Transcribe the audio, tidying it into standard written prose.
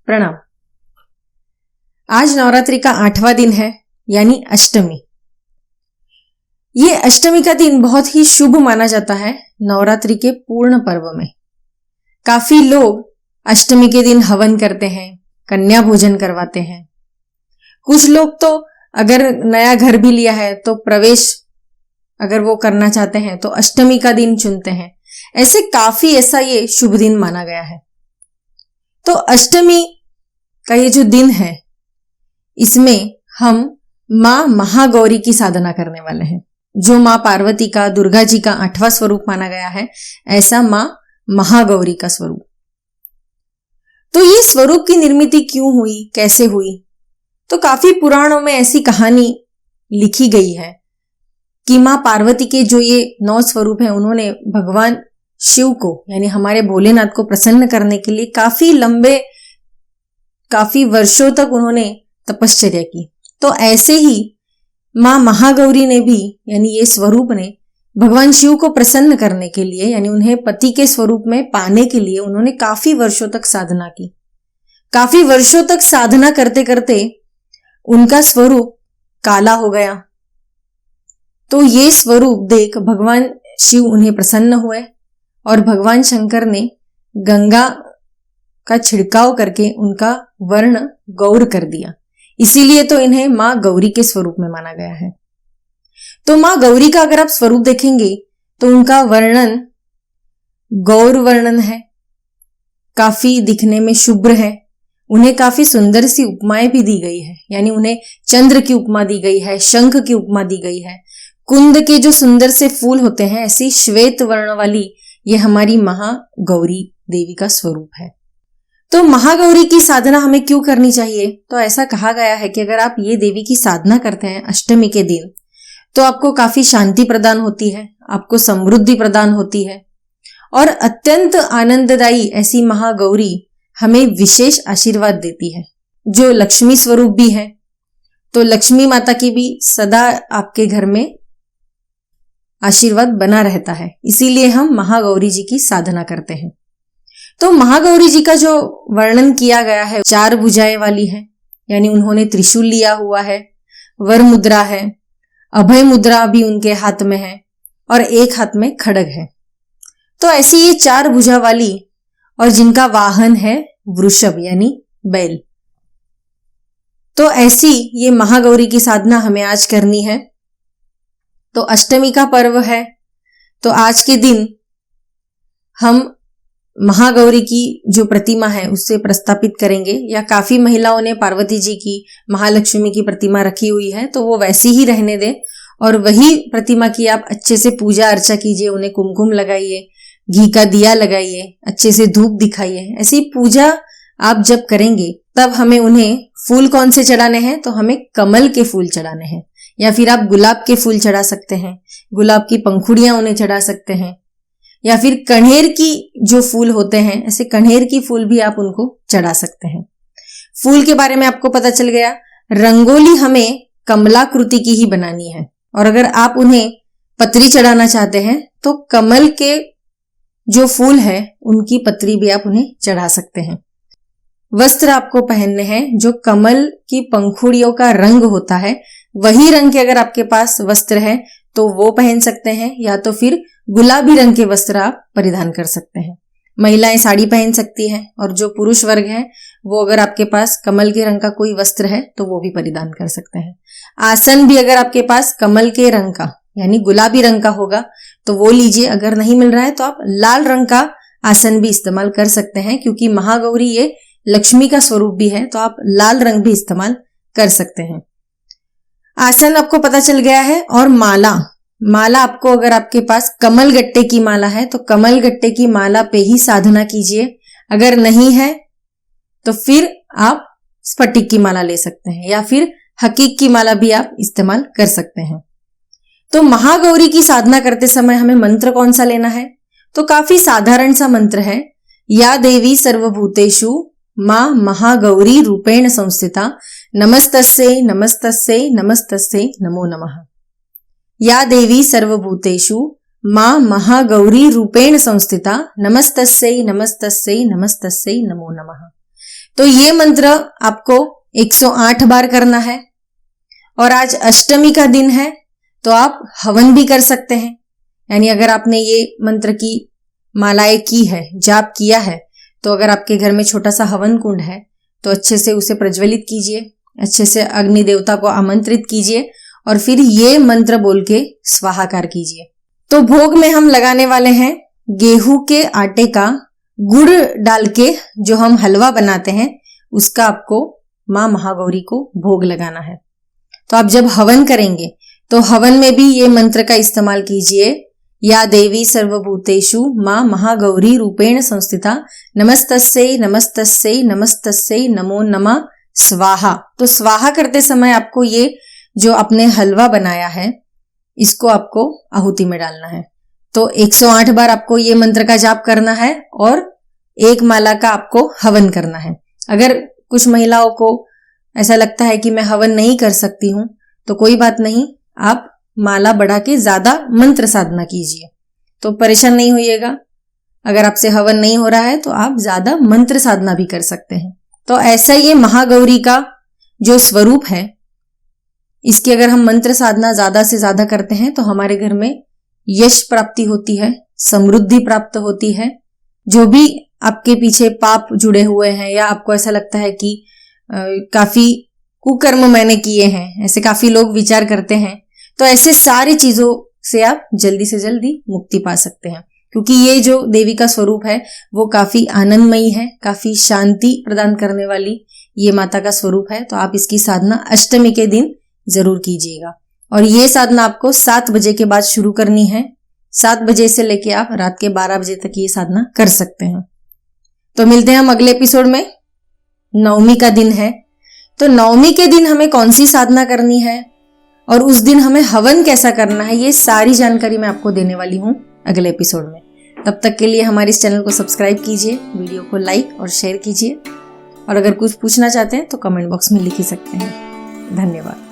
प्रणाम। आज नवरात्रि का 8वां दिन है, यानी अष्टमी। ये अष्टमी का दिन बहुत ही शुभ माना जाता है नवरात्रि के पूर्ण पर्व में। काफी लोग अष्टमी के दिन हवन करते हैं, कन्या भोजन करवाते हैं। कुछ लोग तो अगर नया घर भी लिया है तो प्रवेश अगर वो करना चाहते हैं तो अष्टमी का दिन चुनते हैं। ऐसा ये शुभ दिन माना गया है। तो अष्टमी का ये जो दिन है, इसमें हम मां महागौरी की साधना करने वाले हैं। जो मां पार्वती का, दुर्गा जी का 8वां स्वरूप माना गया है, ऐसा मां महागौरी का स्वरूप। तो ये स्वरूप की निर्मिति क्यों हुई, कैसे हुई? तो काफी पुराणों में ऐसी कहानी लिखी गई है कि मां पार्वती के जो ये 9 स्वरूप हैं, उन्होंने भगवान शिव को यानी हमारे भोलेनाथ को प्रसन्न करने के लिए काफी वर्षों तक उन्होंने तपश्चर्या की। तो ऐसे ही मां महागौरी ने भी यानी ये स्वरूप ने भगवान शिव को प्रसन्न करने के लिए यानी उन्हें पति के स्वरूप में पाने के लिए उन्होंने काफी वर्षों तक साधना की। काफी वर्षों तक साधना करते करते उनका स्वरूप काला हो गया। तो ये स्वरूप देख भगवान शिव उन्हें प्रसन्न हुए और भगवान शंकर ने गंगा का छिड़काव करके उनका वर्ण गौर कर दिया। इसीलिए तो इन्हें मां गौरी के स्वरूप में माना गया है। तो मां गौरी का अगर आप स्वरूप देखेंगे तो उनका वर्णन गौर वर्णन है, काफी दिखने में शुभ्र है। उन्हें काफी सुंदर सी उपमाएं भी दी गई है, यानी उन्हें चंद्र की उपमा दी गई है, शंख की उपमा दी गई है। कुंद के जो सुंदर से फूल होते हैं, ऐसी श्वेत वर्ण वाली ये हमारी महागौरी देवी का स्वरूप है। तो महागौरी की साधना हमें क्यों करनी चाहिए? तो ऐसा कहा गया है कि अगर आप ये देवी की साधना करते हैं अष्टमी के दिन तो आपको काफी शांति प्रदान होती है, आपको समृद्धि प्रदान होती है और अत्यंत आनंददायी ऐसी महागौरी हमें विशेष आशीर्वाद देती है। जो लक्ष्मी स्वरूप भी है, तो लक्ष्मी माता की भी सदा आपके घर में आशीर्वाद बना रहता है। इसीलिए हम महागौरी जी की साधना करते हैं। तो महागौरी जी का जो वर्णन किया गया है 4 भुजाएं वाली है, यानी उन्होंने त्रिशूल लिया हुआ है, वर मुद्रा है, अभय मुद्रा भी उनके हाथ में है और एक हाथ में खड्ग है। तो ऐसी ये 4 भुजा वाली और जिनका वाहन है वृषभ यानी बैल। तो ऐसी ये महागौरी की साधना हमें आज करनी है। तो अष्टमी का पर्व है, तो आज के दिन हम महागौरी की जो प्रतिमा है उससे प्रस्थापित करेंगे। या काफी महिलाओं ने पार्वती जी की, महालक्ष्मी की प्रतिमा रखी हुई है, तो वो वैसी ही रहने दें और वही प्रतिमा की आप अच्छे से पूजा अर्चा कीजिए। उन्हें कुमकुम लगाइए, घी का दिया लगाइए, अच्छे से धूप दिखाइए। ऐसी पूजा आप जब करेंगे तब हमें उन्हें फूल कौन से चढ़ाने हैं? तो हमें कमल के फूल चढ़ाने हैं, या फिर आप गुलाब के फूल चढ़ा सकते हैं, गुलाब की पंखुड़ियां उन्हें चढ़ा सकते हैं, या फिर कण्हेर की जो फूल होते हैं, ऐसे कण्हेर की फूल भी आप उनको चढ़ा सकते हैं। फूल के बारे में आपको पता चल गया। रंगोली हमें कमलाकृति की ही बनानी है और अगर आप उन्हें पत्री चढ़ाना चाहते हैं तो कमल के जो फूल है उनकी पत्री भी आप उन्हें चढ़ा सकते हैं। वस्त्र आपको पहनने हैं जो कमल की पंखुड़ियों का रंग होता है, वही रंग के अगर आपके पास वस्त्र है तो वो पहन सकते हैं, या तो फिर गुलाबी रंग के वस्त्र आप परिधान कर सकते हैं। महिलाएं साड़ी पहन सकती हैं और जो पुरुष वर्ग है वो अगर आपके पास कमल के रंग का कोई वस्त्र है तो वो भी परिधान कर सकते हैं। आसन भी अगर आपके पास कमल के रंग का यानी गुलाबी रंग का होगा तो वो लीजिए। अगर नहीं मिल रहा है तो आप लाल रंग का आसन भी इस्तेमाल कर सकते हैं, क्योंकि महागौरी ये लक्ष्मी का स्वरूप भी है, तो आप लाल रंग भी इस्तेमाल कर सकते हैं। आसन आपको पता चल गया है। और माला आपको अगर आपके पास कमल गट्टे की माला है तो कमल गट्टे की माला पे ही साधना कीजिए। अगर नहीं है तो फिर आप स्फटिक की माला ले सकते हैं, या फिर हकीक की माला भी आप इस्तेमाल कर सकते हैं। तो महागौरी की साधना करते समय हमें मंत्र कौन सा लेना है? तो काफी साधारण सा मंत्र है। या देवी सर्वभूतेषु मां महागौरी रूपेण संस्थिता नमस्तस्यै नमस्तस्यै नमस्तस्यै नमो नमः। या देवी सर्वभूतेषु मां महागौरी रूपेण संस्थिता नमस्तस्यै नमस्तस्यै नमस्तस्यै नमो नमः। तो ये मंत्र आपको 108 बार करना है। और आज अष्टमी का दिन है तो आप हवन भी कर सकते हैं। यानी अगर आपने ये मंत्र की मालाएं की है, जाप किया है, तो अगर आपके घर में छोटा सा हवन कुंड है तो अच्छे से उसे प्रज्वलित कीजिए, अच्छे से अग्नि देवता को आमंत्रित कीजिए और फिर ये मंत्र बोल के स्वाहाकार कीजिए। तो भोग में हम लगाने वाले हैं गेहूं के आटे का गुड़ डाल के जो हम हलवा बनाते हैं, उसका आपको मां महागौरी को भोग लगाना है। तो आप जब हवन करेंगे तो हवन में भी ये मंत्र का इस्तेमाल कीजिए। या देवी सर्वभूतेषु मां महागौरी रूपेण संस्थिता नमस्तस्यै नमस्तस्यै नमस्तस्यै नमो नमः स्वाहा। तो स्वाहा करते समय आपको ये जो आपने हलवा बनाया है इसको आपको आहुति में डालना है। तो 108 बार आपको ये मंत्र का जाप करना है और 1 माला का आपको हवन करना है। अगर कुछ महिलाओं को ऐसा लगता है कि मैं हवन नहीं कर सकती हूं तो कोई बात नहीं, आप माला बढ़ा के ज्यादा मंत्र साधना कीजिए तो परेशान नहीं होइएगा। अगर आपसे हवन नहीं हो रहा है तो आप ज्यादा मंत्र साधना भी कर सकते हैं। तो ऐसा ये महागौरी का जो स्वरूप है, इसकी अगर हम मंत्र साधना ज्यादा से ज्यादा करते हैं तो हमारे घर में यश प्राप्ति होती है, समृद्धि प्राप्त होती है। जो भी आपके पीछे पाप जुड़े हुए हैं या आपको ऐसा लगता है कि काफी कुकर्म मैंने किए हैं, ऐसे काफी लोग विचार करते हैं, तो ऐसे सारी चीजों से आप जल्दी से जल्दी मुक्ति पा सकते हैं। क्योंकि ये जो देवी का स्वरूप है वो काफी आनंदमयी है, काफी शांति प्रदान करने वाली ये माता का स्वरूप है। तो आप इसकी साधना अष्टमी के दिन जरूर कीजिएगा। और ये साधना आपको 7 बजे के बाद शुरू करनी है। 7 बजे से लेके आप रात के 12 बजे तक ये साधना कर सकते हैं। तो मिलते हैं हम अगले एपिसोड में। नवमी का दिन है, तो नवमी के दिन हमें कौन सी साधना करनी है और उस दिन हमें हवन कैसा करना है, ये सारी जानकारी मैं आपको देने वाली हूँ अगले एपिसोड में। तब तक के लिए हमारे इस चैनल को सब्सक्राइब कीजिए, वीडियो को लाइक और शेयर कीजिए और अगर कुछ पूछना चाहते हैं तो कमेंट बॉक्स में लिख ही सकते हैं। धन्यवाद।